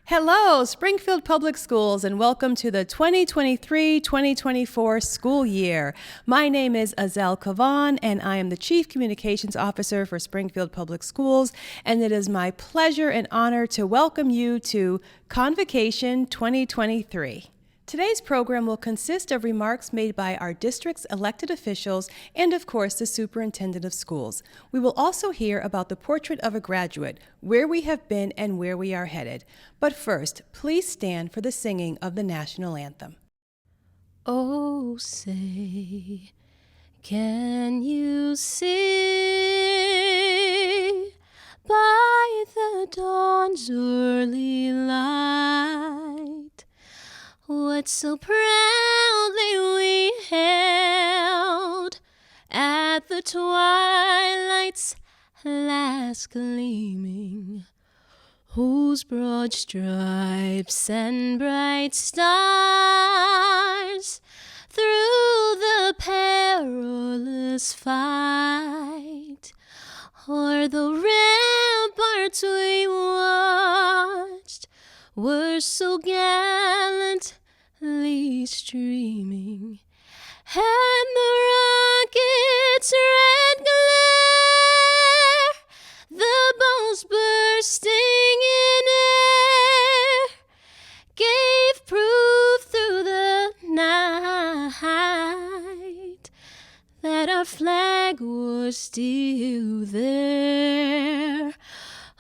Hello, Springfield Public Schools, and welcome to the 2023-2024 school year. My name is Azel Kavan, and I am the Chief Communications Officer for Springfield Public Schools, and it is my pleasure and honor to welcome you to Convocation 2023. Today's program will consist of remarks made by our district's elected officials and, of course, the superintendent of schools. We will also hear about the portrait of a graduate, where we have been and where we are headed. But first, please stand for the singing of the national anthem. Oh, say, can you see by the dawn's early light what so proudly we hailed at the twilight's last gleaming, whose broad stripes and bright stars through the perilous fight o'er the ramparts we watched were so gallantly streaming, and the rocket's red glare, the bombs bursting in air, gave proof through the night that our flag was still there.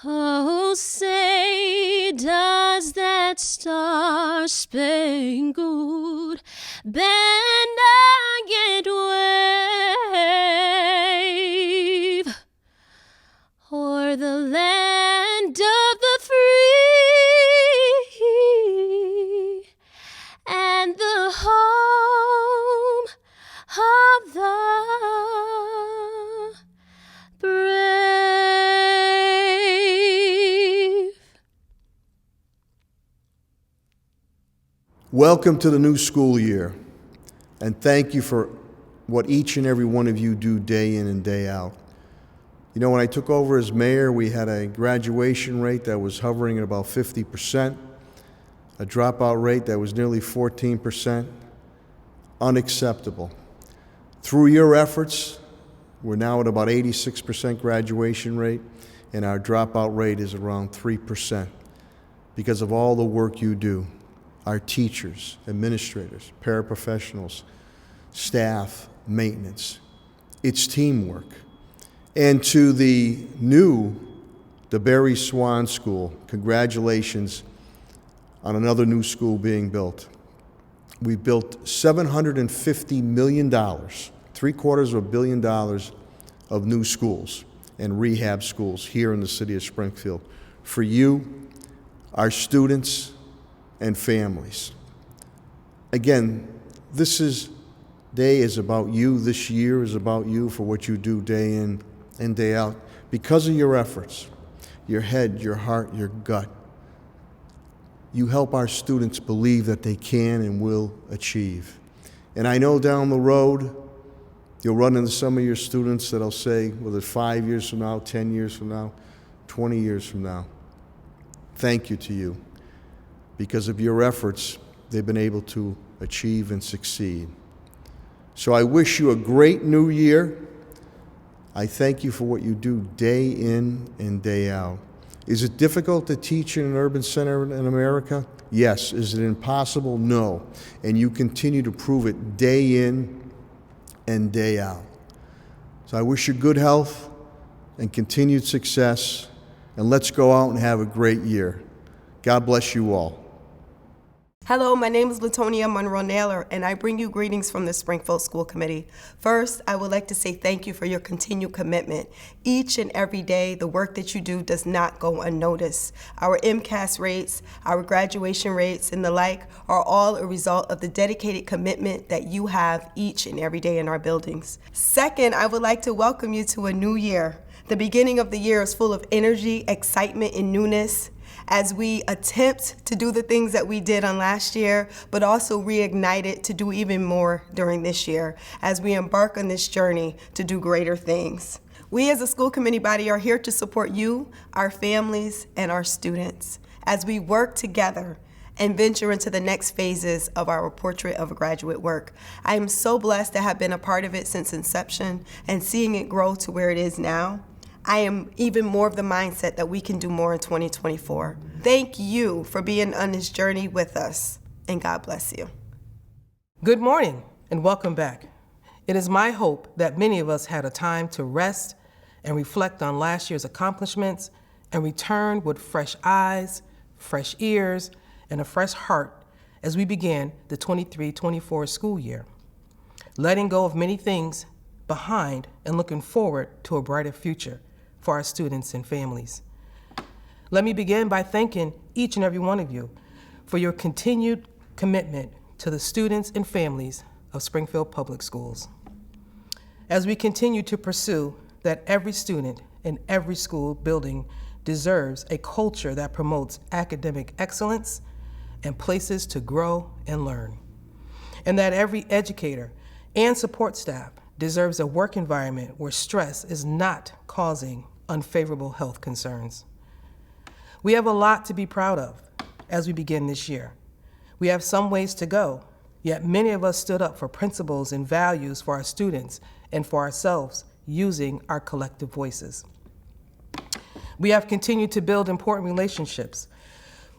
Oh, say, does that star-spangled banner yet wave o'er the land of the free and the home of the brave? Welcome to the new school year, and thank you for what each and every one of you do day in and day out. You know, when I took over as mayor, we had a graduation rate that was hovering at about 50%, a dropout rate that was nearly 14%. Unacceptable. Through your efforts, we're now at about 86% graduation rate, and our dropout rate is around 3% because of all the work you do. Our teachers, administrators, paraprofessionals, staff, maintenance. It's teamwork. And to the Barry Swan School, congratulations on another new school being built. We built $750 million, $750 million of new schools and rehab schools here in the city of Springfield for you, our students, and families. Again, this day is about you. This year is about you for what you do day in and day out. Because of your efforts, your head, your heart, your gut, you help our students believe that they can and will achieve. And I know down the road, you'll run into some of your students that'll say, whether 5 years from now, 10 years from now, 20 years from now, thank you to you. Because of your efforts, they've been able to achieve and succeed. So I wish you a great new year. I thank you for what you do day in and day out. Is it difficult to teach in an urban center in America? Yes. Is it impossible? No. And you continue to prove it day in and day out. So I wish you good health and continued success, and let's go out and have a great year. God bless you all. Hello, my name is Latonia Monroe-Naylor, and I bring you greetings from the Springfield School Committee. First, I would like to say thank you for your continued commitment. Each and every day, the work that you do does not go unnoticed. Our MCAS rates, our graduation rates, and the like are all a result of the dedicated commitment that you have each and every day in our buildings. Second, I would like to welcome you to a new year. The beginning of the year is full of energy, excitement, and newness, as we attempt to do the things that we did on last year, but also reignite it to do even more during this year as we embark on this journey to do greater things. We as a school committee body are here to support you, our families, and our students. as we work together and venture into the next phases of our Portrait of a Graduate work. I am so blessed to have been a part of it since inception and seeing it grow to where it is now. I am even more of the mindset that we can do more in 2024. Thank you for being on this journey with us, and God bless you. Good morning and welcome back. It is my hope that many of us had a time to rest and reflect on last year's accomplishments and return with fresh eyes, fresh ears, and a fresh heart as we begin the 23-24 school year, letting go of many things behind and looking forward to a brighter future for our students and families. Let me begin by thanking each and every one of you for your continued commitment to the students and families of Springfield Public Schools. As we continue to pursue that every student in every school building deserves a culture that promotes academic excellence and places to grow and learn, and that every educator and support staff deserves a work environment where stress is not causing unfavorable health concerns. We have a lot to be proud of as we begin this year. We have some ways to go, yet many of us stood up for principles and values for our students and for ourselves using our collective voices. We have continued to build important relationships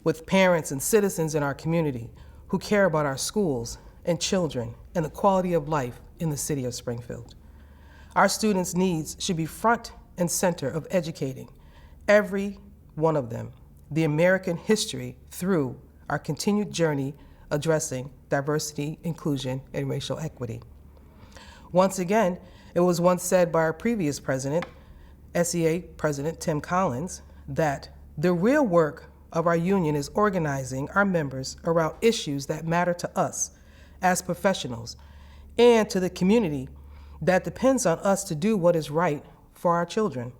with parents and citizens in our community who care about our schools and children and the quality of life in the city of Springfield. Our students' needs should be front and center of educating every one of them the American history through our continued journey addressing diversity, inclusion, and racial equity. Once again, it was once said by our previous president, SEA President Tim Collins, that the real work of our union is organizing our members around issues that matter to us as professionals and to the community that depends on us to do what is right for our children.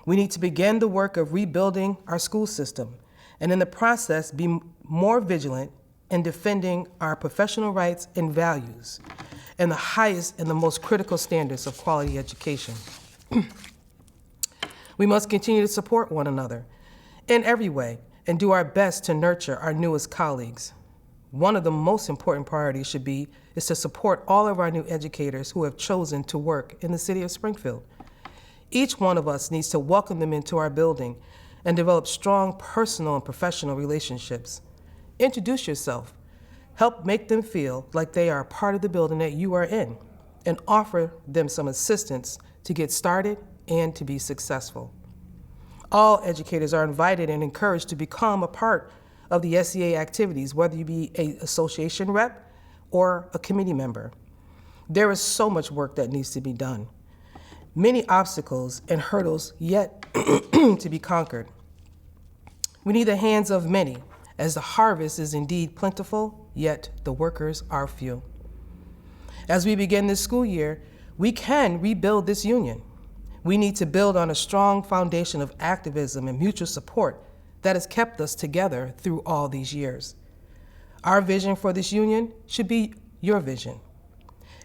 We need to begin the work of rebuilding our school system and in the process be more vigilant in defending our professional rights and values and the highest and the most critical standards of quality education. We must continue to support one another in every way and do our best to nurture our newest colleagues. One of the most important priorities is to support all of our new educators who have chosen to work in the city of Springfield. Each one of us needs to welcome them into our building and develop strong personal and professional relationships. Introduce yourself. Help make them feel like they are a part of the building that you are in, and offer them some assistance to get started and to be successful. All educators are invited and encouraged to become a part of the SEA activities, whether you be an association rep or a committee member. There is so much work that needs to be done. Many obstacles and hurdles yet to be conquered. We need the hands of many, as the harvest is indeed plentiful, yet the workers are few. As we begin this school year, we can rebuild this union. We need to build on a strong foundation of activism and mutual support that has kept us together through all these years. Our vision for this union should be your vision.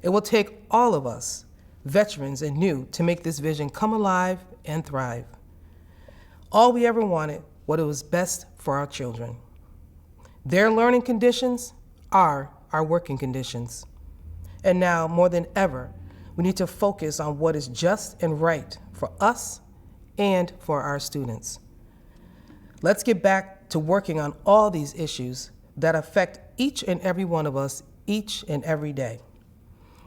It will take all of us, veterans and new, to make this vision come alive and thrive. All we ever wanted, what it was best for our children. Their learning conditions are our working conditions. And now, more than ever, we need to focus on what is just and right for us and for our students. Let's get back to working on all these issues that affect each and every one of us each and every day.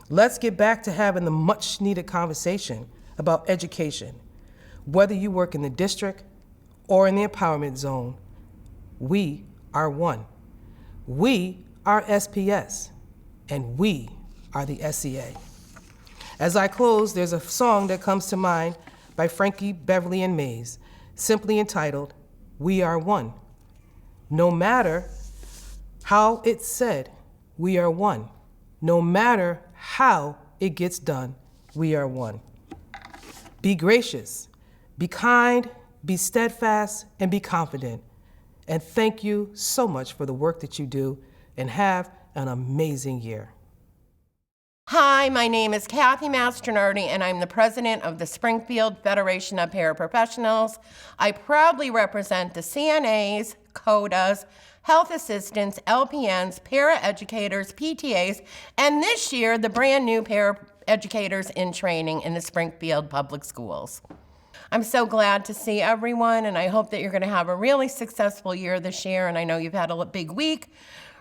Let's get back to having the much needed conversation about education. Whether you work in the district or in the empowerment zone, we are one. We are SPS, and we are the SEA. As I close, there's a song that comes to mind by Frankie Beverly and Mays, simply entitled, "We Are One." No matter how it's said, we are one. No matter how it gets done, we are one. Be gracious, be kind, be steadfast, and be confident. And thank you so much for the work that you do, and have an amazing year. Hi, my name is Kathy Mastronardi, and I'm the president of the Springfield Federation of Paraprofessionals. I proudly represent the CNAs, CODAs, health assistants, LPNs, paraeducators, PTAs, and this year, the brand new paraeducators in training in the Springfield Public Schools. I'm so glad to see everyone, and I hope that you're going to have a really successful year this year, and I know you've had a big week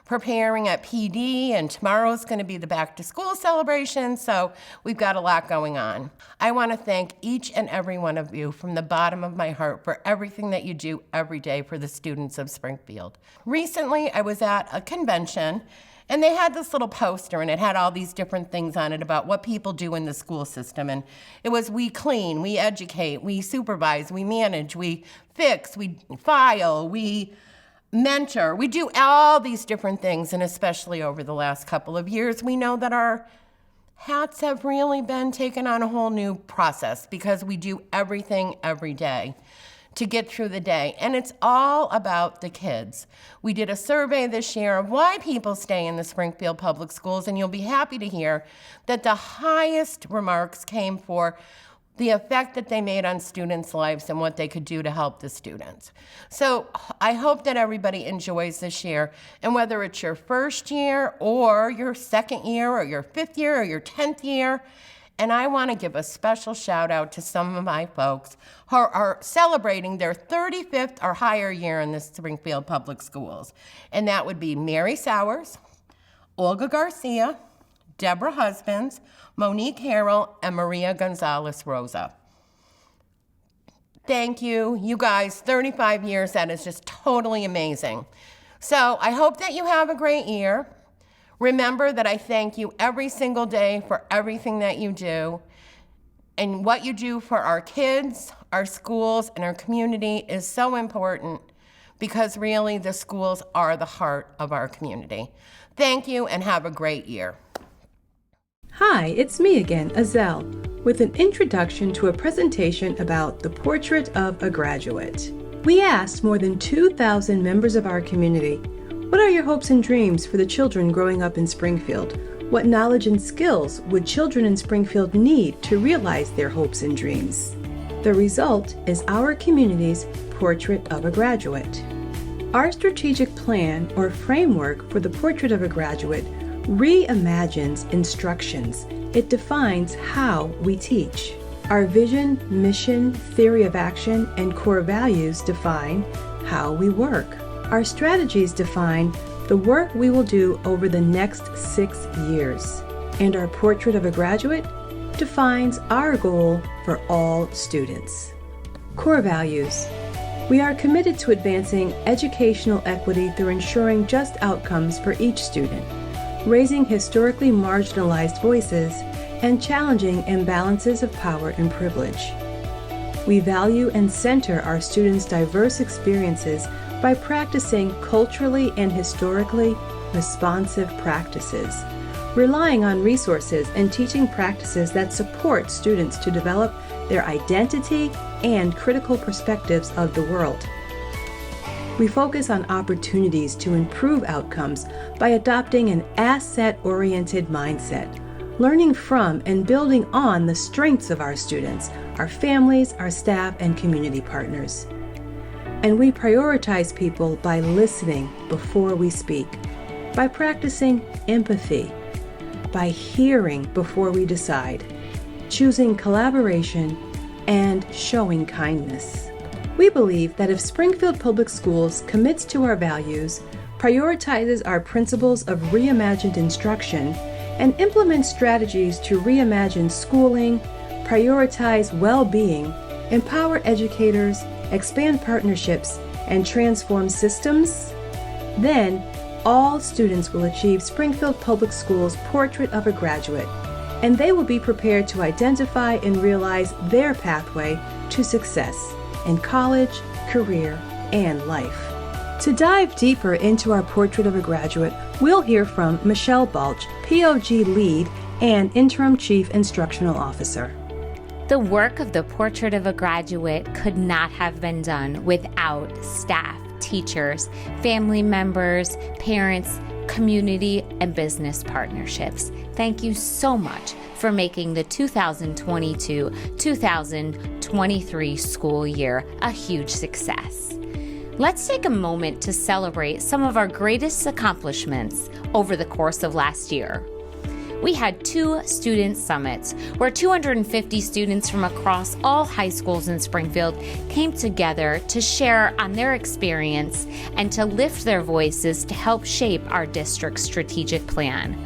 preparing at PD, and tomorrow's going to be the back to school celebration, so we've got a lot going on. I want to thank each and every one of you from the bottom of my heart for everything that you do every day for the students of Springfield. Recently, I was at a convention, and they had this little poster, and it had all these different things on it about what people do in the school system. And it was, we clean, we educate, we supervise, we manage, we fix, we file, we mentor. We do all these different things, and especially over the last couple of years, we know that our hats have really been taken on a whole new process because we do everything every day to get through the day, and it's all about the kids. We did a survey this year of why people stay in the Springfield Public Schools, and you'll be happy to hear that the highest remarks came for the effect that they made on students' lives and what they could do to help the students. So I hope that everybody enjoys this year, and whether it's your first year or your second year or your fifth year or your 10th year, and I want to give a special shout out to some of my folks who are celebrating their 35th or higher year in the Springfield Public Schools. And that would be Mary Sowers, Olga Garcia, Deborah Husbands, Monique Harrell, and Maria Gonzalez Rosa. Thank you. You guys, 35 years, that is just totally amazing. So I hope that you have a great year. Remember that I thank you every single day for everything that you do. And what you do for our kids, our schools, and our community is so important because really the schools are the heart of our community. Thank you and have a great year. Hi, it's me again, Azelle, with an introduction to a presentation about the portrait of a graduate. We asked more than 2,000 members of our community, what are your hopes and dreams for the children growing up in Springfield? What knowledge and skills would children in Springfield need to realize their hopes and dreams? The result is our community's portrait of a graduate. Our strategic plan or framework for the portrait of a graduate reimagines instructions. It defines how we teach. Our vision, mission, theory of action, and core values define how we work. Our strategies define the work we will do over the next 6 years. And our portrait of a graduate defines our goal for all students. Core values. We are committed to advancing educational equity through ensuring just outcomes for each student, raising historically marginalized voices, and challenging imbalances of power and privilege. We value and center our students' diverse experiences by practicing culturally and historically responsive practices, relying on resources and teaching practices that support students to develop their identity and critical perspectives of the world. We focus on opportunities to improve outcomes by adopting an asset-oriented mindset, learning from and building on the strengths of our students, our families, our staff, and community partners. And we prioritize people by listening before we speak, by practicing empathy, by hearing before we decide, choosing collaboration, and showing kindness. We believe that if Springfield Public Schools commits to our values, prioritizes our principles of reimagined instruction, and implements strategies to reimagine schooling, prioritize well-being, empower educators, expand partnerships, and transform systems, then all students will achieve Springfield Public Schools' portrait of a graduate, and they will be prepared to identify and realize their pathway to success in college, career, and life. To dive deeper into our portrait of a graduate, we'll hear from Michelle Balch, POG Lead and Interim Chief Instructional Officer. The work of the Portrait of a Graduate could not have been done without staff, teachers, family members, parents, community, and business partnerships. Thank you so much for making the 2022-2023 school year a huge success. Let's take a moment to celebrate some of our greatest accomplishments over the course of last year. We had 2 student summits where 250 students from across all high schools in Springfield came together to share on their experience and to lift their voices to help shape our district's strategic plan.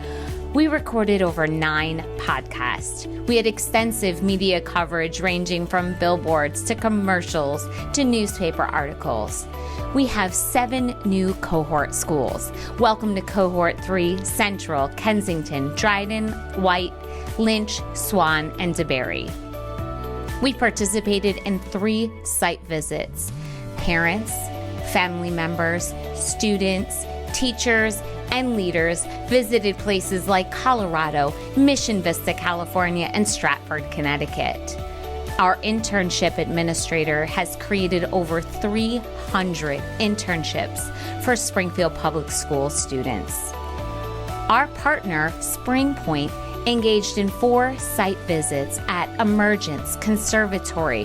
We recorded over 9 podcasts. We had extensive media coverage ranging from billboards to commercials to newspaper articles. We have 7 new cohort schools. Welcome to Cohort 3, Central, Kensington, Dryden, White, Lynch, Swan, and DeBerry. We participated in 3 site visits. Parents, family members, students, teachers, and leaders visited places like Colorado, Mission Vista, California, and Stratford, Connecticut. Our internship administrator has created over 300 internships for Springfield Public School students. Our partner, Spring Point, engaged in 4 site visits at Emergence, Conservatory,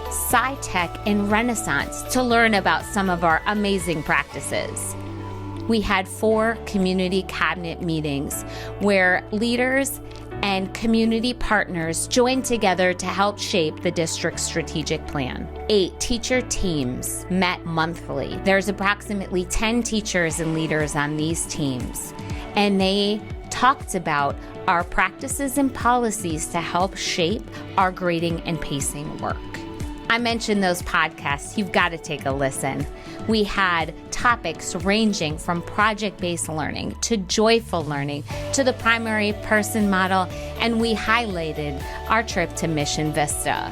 SciTech, and Renaissance to learn about some of our amazing practices. We had 4 community cabinet meetings where leaders and community partners joined together to help shape the district's strategic plan. 8 teacher teams met monthly. There's approximately 10 teachers and leaders on these teams, and they talked about our practices and policies to help shape our grading and pacing work. I mentioned those podcasts. You've got to take a listen. We had topics ranging from project-based learning to joyful learning to the primary person model, and we highlighted our trip to Mission Vista.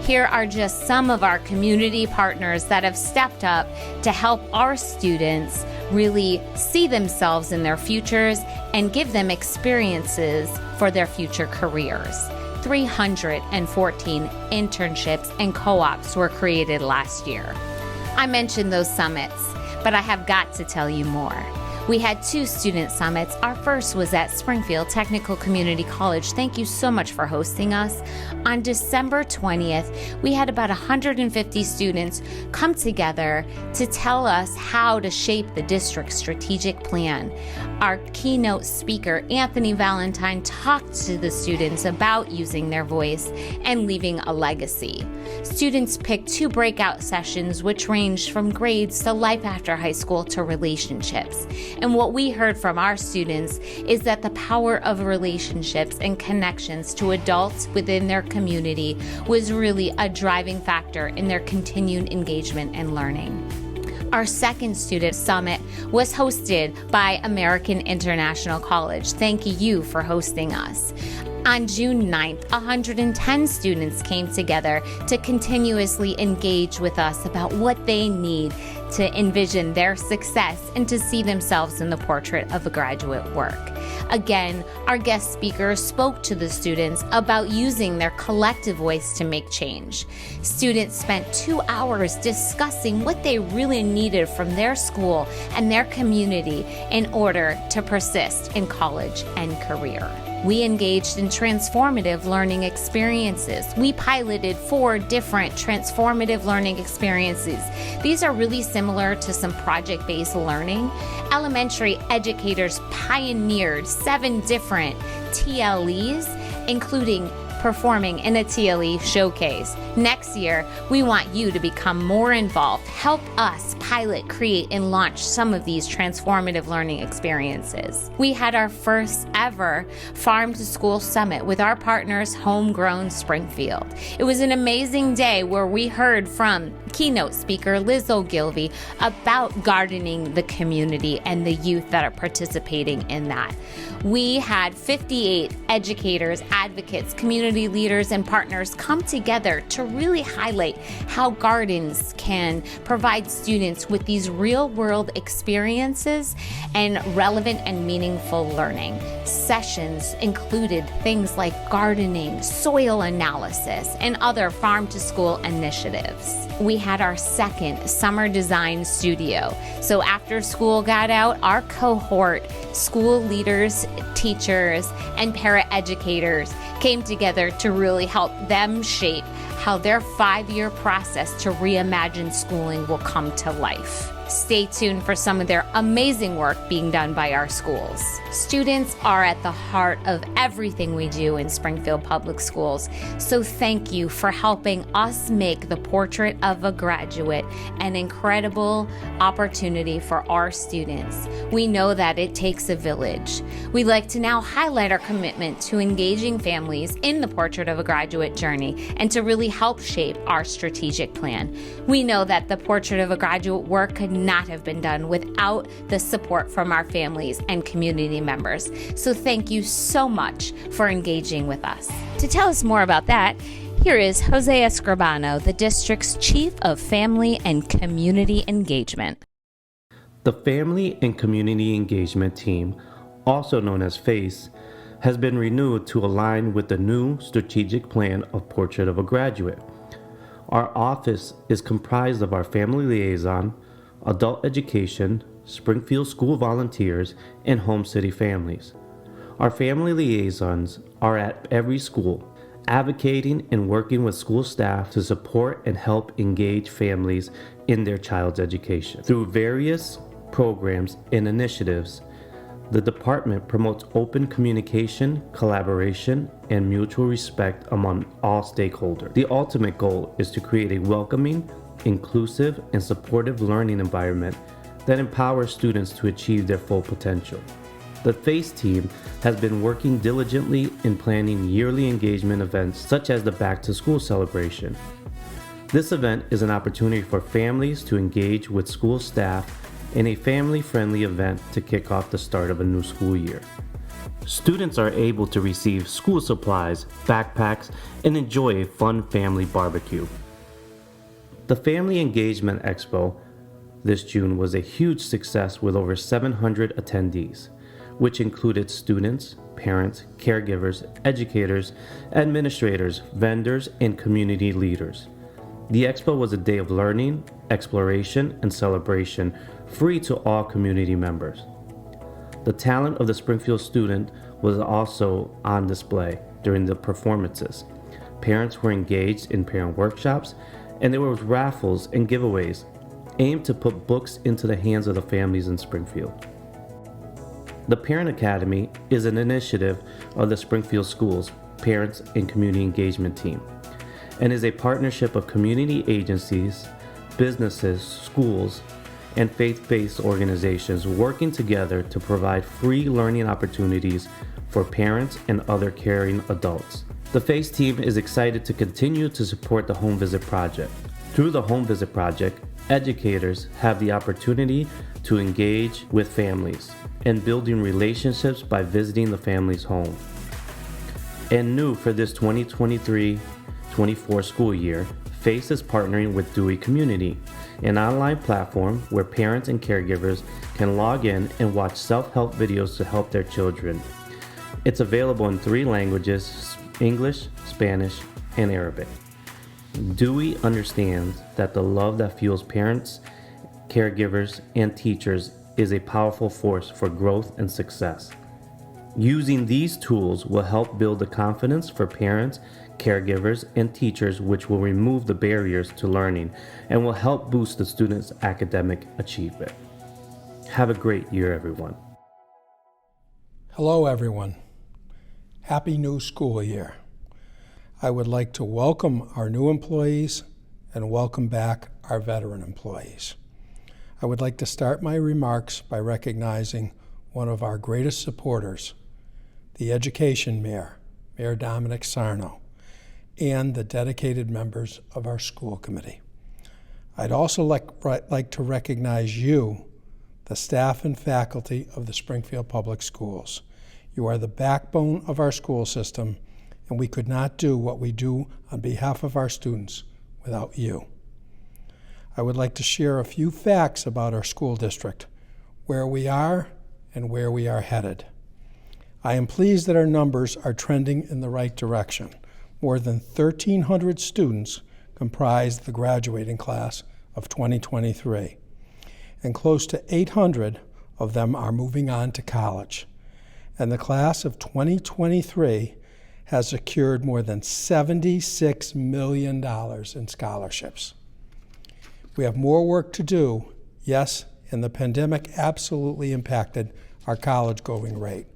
Here are just some of our community partners that have stepped up to help our students really see themselves in their futures and give them experiences for their future careers. 314 internships and co-ops were created last year. I mentioned those summits, but I have got to tell you more. We had 2 student summits. Our first was at Springfield Technical Community College. Thank you so much for hosting us. On December 20th, we had about 150 students come together to tell us how to shape the district's strategic plan. Our keynote speaker, Anthony Valentine, talked to the students about using their voice and leaving a legacy. Students picked 2 breakout sessions, which ranged from grades to life after high school to relationships. And what we heard from our students is that the power of relationships and connections to adults within their community was really a driving factor in their continued engagement and learning. Our second student summit was hosted by American International College. Thank you for hosting us. On June 9th, 110 students came together to continuously engage with us about what they need to envision their success and to see themselves in the portrait of a graduate work. Again, our guest speakers spoke to the students about using their collective voice to make change. Students spent 2 hours discussing what they really needed from their school and their community in order to persist in college and career. We engaged in transformative learning experiences. We piloted 4 different transformative learning experiences. These are really similar to some project-based learning. Elementary educators pioneered 7 different TLEs, including performing in a TLE showcase. Next year, we want you to become more involved. Help us pilot, create, and launch some of these transformative learning experiences. We had our first ever Farm to School Summit with our partners Homegrown Springfield. It was an amazing day where we heard from keynote speaker Liz Ogilvy about gardening the community and the youth that are participating in that. We had 58 educators, advocates, community leaders, and partners come together to really highlight how gardens can provide students with these real-world experiences and relevant and meaningful learning. Sessions included things like gardening, soil analysis, and other farm-to-school initiatives. We had our second summer design studio. So after school got out, our cohort, school leaders, teachers, and paraeducators came together to really help them shape how their 5-year process to reimagine schooling will come to life. Stay tuned for some of their amazing work being done by our schools. Students are at the heart of everything we do in Springfield Public Schools, so thank you for helping us make the Portrait of a Graduate an incredible opportunity for our students. We know that it takes a village. We'd like to now highlight our commitment to engaging families in the Portrait of a Graduate journey and to really help shape our strategic plan. We know that the Portrait of a Graduate work could not have been done without the support from our families and community members. So thank you so much for engaging with us. To tell us more about that, here is Jose Escribano, the district's Chief of Family and Community Engagement. The Family and Community Engagement Team, also known as FACE, has been renewed to align with the new strategic plan of Portrait of a Graduate. Our office is comprised of our family liaison, adult education, Springfield school volunteers, and home city families. Our family liaisons are at every school, advocating and working with school staff to support and help engage families in their child's education. Through various programs and initiatives, the department promotes open communication, collaboration, and mutual respect among all stakeholders. The ultimate goal is to create a welcoming, inclusive, and supportive learning environment that empowers students to achieve their full potential. The FACE team has been working diligently in planning yearly engagement events such as the Back to School celebration. This event is an opportunity for families to engage with school staff in a family-friendly event to kick off the start of a new school year. Students are able to receive school supplies, backpacks, and enjoy a fun family barbecue. The Family Engagement Expo this June was a huge success with over 700 attendees, which included students, parents, caregivers, educators, administrators, vendors, and community leaders. The expo was a day of learning, exploration, and celebration, free to all community members. The talent of the Springfield student was also on display during the performances. Parents were engaged in parent workshops, and there were raffles and giveaways aimed to put books into the hands of the families in Springfield. The Parent Academy is an initiative of the Springfield Schools Parents and Community Engagement Team and is a partnership of community agencies, businesses, schools, and faith-based organizations working together to provide free learning opportunities for parents and other caring adults. The FACE team is excited to continue to support the Home Visit Project. Through the Home Visit Project, educators have the opportunity to engage with families and building relationships by visiting the family's home. And new for this 2023-24 school year, FACE is partnering with Dewey Community, an online platform where parents and caregivers can log in and watch self-help videos to help their children. It's available in 3 languages, English, Spanish, and Arabic. Dewey understands that the love that fuels parents, caregivers, and teachers is a powerful force for growth and success. Using these tools will help build the confidence for parents, caregivers, and teachers, which will remove the barriers to learning and will help boost the students' academic achievement. Have a great year, everyone. Hello, everyone. Happy new school year. I would like to welcome our new employees and welcome back our veteran employees. I would like to start my remarks by recognizing one of our greatest supporters, the Education Mayor, Mayor Dominic Sarno, and the dedicated members of our school committee. I'd also like to recognize you, the staff and faculty of the Springfield Public Schools. You are the backbone of our school system, and we could not do what we do on behalf of our students without you. I would like to share a few facts about our school district, where we are and where we are headed. I am pleased that our numbers are trending in the right direction. More than 1,300 students comprise the graduating class of 2023, and close to 800 of them are moving on to college. And the class of 2023 has secured more than $76 million in scholarships. We have more work to do, yes, and the pandemic absolutely impacted our college-going rate,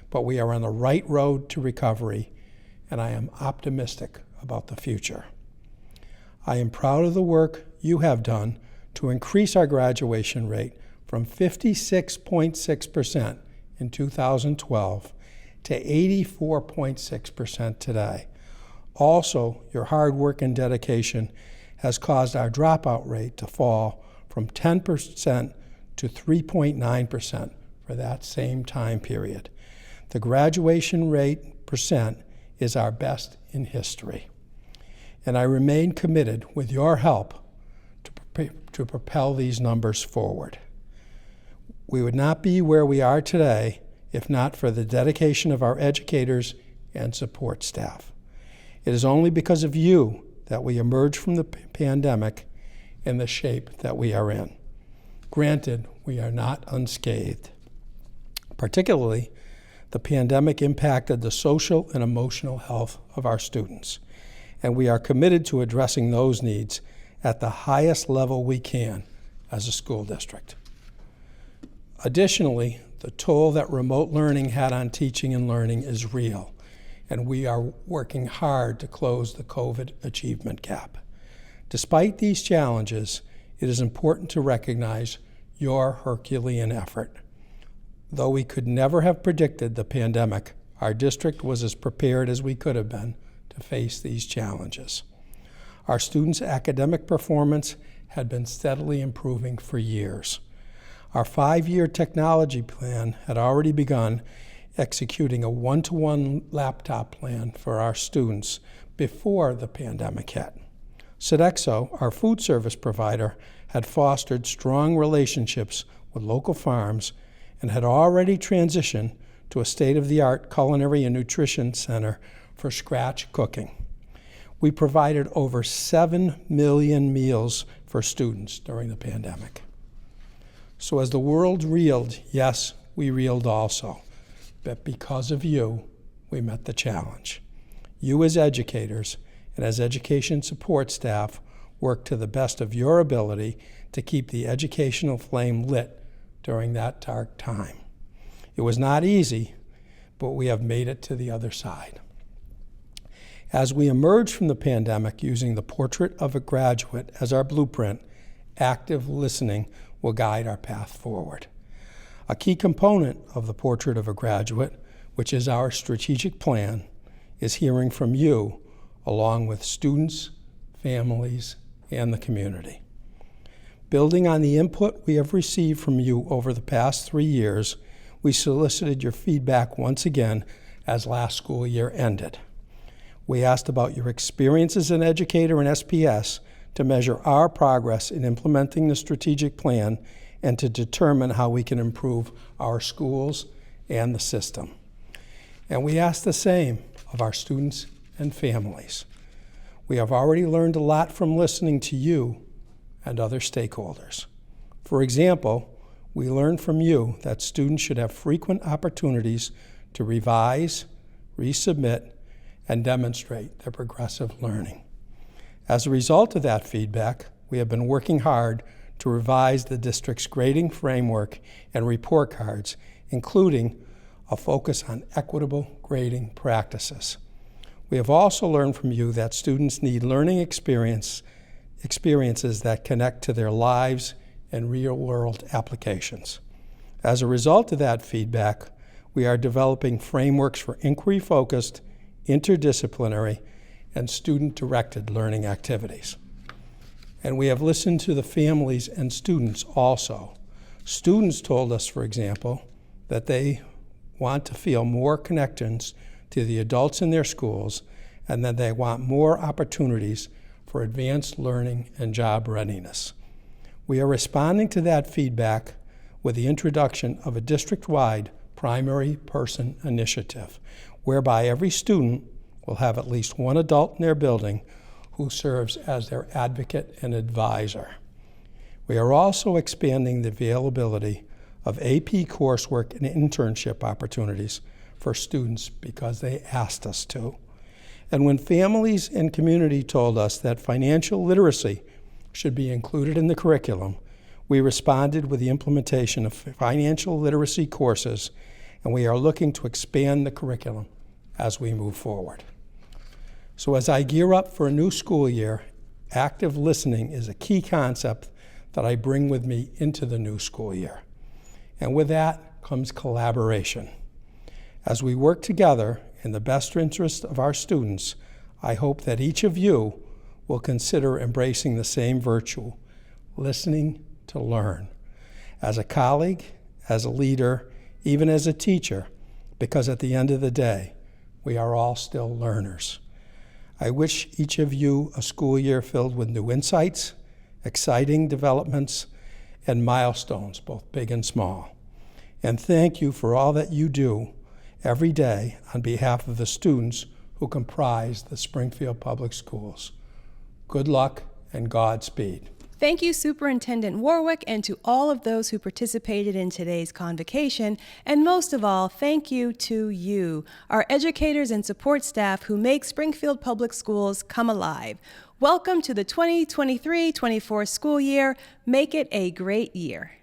but we are on the right road to recovery, and I am optimistic about the future. I am proud of the work you have done to increase our graduation rate from 56.6% in 2012 to 84.6% today. Also, your hard work and dedication has caused our dropout rate to fall from 10% to 3.9% for that same time period. The graduation rate percent is our best in history. And I remain committed, with your help, to propel these numbers forward. We would not be where we are today if not for the dedication of our educators and support staff. It is only because of you that we emerge from the pandemic in the shape that we are in. Granted, we are not unscathed. Particularly, the pandemic impacted the social and emotional health of our students, and we are committed to addressing those needs at the highest level we can as a school district. Additionally, the toll that remote learning had on teaching and learning is real, and we are working hard to close the COVID achievement gap. Despite these challenges, it is important to recognize your Herculean effort. Though we could never have predicted the pandemic, our district was as prepared as we could have been to face these challenges. Our students' academic performance had been steadily improving for years. Our 5-year technology plan had already begun executing a one-to-one laptop plan for our students before the pandemic hit. Sodexo, our food service provider, had fostered strong relationships with local farms and had already transitioned to a state-of-the-art culinary and nutrition center for scratch cooking. We provided over 7 million meals for students during the pandemic. So as the world reeled, yes, we reeled also. But because of you, we met the challenge. You as educators and as education support staff worked to the best of your ability to keep the educational flame lit during that dark time. It was not easy, but we have made it to the other side. As we emerge from the pandemic using the portrait of a graduate as our blueprint, active listening will guide our path forward. A key component of the portrait of a graduate, which is our strategic plan, is hearing from you, along with students, families, and the community. Building on the input we have received from you over the past 3 years, we solicited your feedback once again as last school year ended. We asked about your experience as an educator in SPS to measure our progress in implementing the strategic plan and to determine how we can improve our schools and the system. And we asked the same of our students and families. We have already learned a lot from listening to you and other stakeholders. For example, we learned from you that students should have frequent opportunities to revise, resubmit, and demonstrate their progressive learning. As a result of that feedback, we have been working hard to revise the district's grading framework and report cards, including a focus on equitable grading practices. We have also learned from you that students need learning experiences that connect to their lives and real-world applications. As a result of that feedback, we are developing frameworks for inquiry-focused, interdisciplinary, and student-directed learning activities. And we have listened to the families and students also. Students told us, for example, that they want to feel more connections to the adults in their schools and that they want more opportunities for advanced learning and job readiness. We are responding to that feedback with the introduction of a district-wide primary person initiative, whereby every student will have at least one adult in their building who serves as their advocate and advisor. We are also expanding the availability of AP coursework and internship opportunities for students because they asked us to. And when families and community told us that financial literacy should be included in the curriculum, we responded with the implementation of financial literacy courses, and we are looking to expand the curriculum as we move forward. So as I gear up for a new school year, active listening is a key concept that I bring with me into the new school year. And with that comes collaboration. As we work together in the best interest of our students, I hope that each of you will consider embracing the same virtue, listening to learn, as a colleague, as a leader, even as a teacher, because at the end of the day, we are all still learners. I wish each of you a school year filled with new insights, exciting developments, and milestones, both big and small. And thank you for all that you do every day on behalf of the students who comprise the Springfield Public Schools. Good luck and Godspeed. Thank you, Superintendent Warwick, and to all of those who participated in today's convocation. And most of all, thank you to you, our educators and support staff who make Springfield Public Schools come alive. Welcome to the 2023-24 school year. Make it a great year.